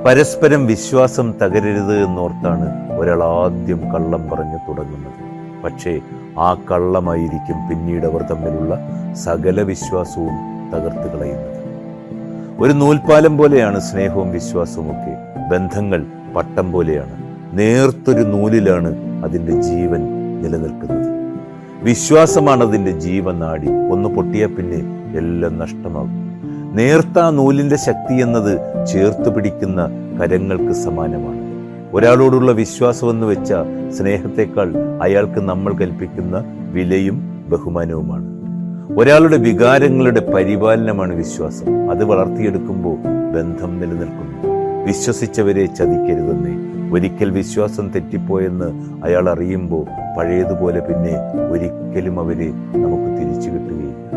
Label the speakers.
Speaker 1: പരസ്പരം വിശ്വാസം തകരരുത് എന്നോർത്താണ് ഒരാൾ ആദ്യം കള്ളം പറഞ്ഞു തുടങ്ങുന്നത്. പക്ഷേ ആ കള്ളമായിരിക്കും പിന്നീട് അവർ തമ്മിലുള്ള സകല വിശ്വാസവും തകർത്ത് കളയുന്നത്. ഒരു നൂൽപ്പാലം പോലെയാണ് സ്നേഹവും വിശ്വാസവും ഒക്കെ. ബന്ധങ്ങൾ പട്ടം പോലെയാണ്. നേർത്തൊരു നൂലിലാണ് അതിൻ്റെ ജീവൻ നിലനിൽക്കുന്നത്. വിശ്വാസമാണ് അതിൻ്റെ ജീവനാഡി. ഒന്ന് പൊട്ടിയാൽ പിന്നെ എല്ലാം നഷ്ടമാകും. നേർത്ത നൂലിന്റെ ശക്തി എന്നത് ചേർത്ത് പിടിക്കുന്ന കരങ്ങൾക്ക് സമാനമാണ്. ഒരാളോടുള്ള വിശ്വാസം എന്ന് വെച്ച സ്നേഹത്തെക്കാൾ അയാൾക്ക് നമ്മൾ കൽപ്പിക്കുന്ന വിലയും ബഹുമാനവുമാണ്. ഒരാളുടെ വികാരങ്ങളുടെ പരിപാലനമാണ് വിശ്വാസം. അത് വളർത്തിയെടുക്കുമ്പോൾ ബന്ധം നിലനിൽക്കുന്നു. വിശ്വസിച്ചവരെ ചതിക്കരുതെന്നേ. ഒരിക്കൽ വിശ്വാസം തെറ്റിപ്പോയെന്ന് അയാൾ അറിയുമ്പോൾ പഴയതുപോലെ പിന്നെ ഒരിക്കലും അവരെ നമുക്ക് തിരിച്ചു കിട്ടുകയില്ല.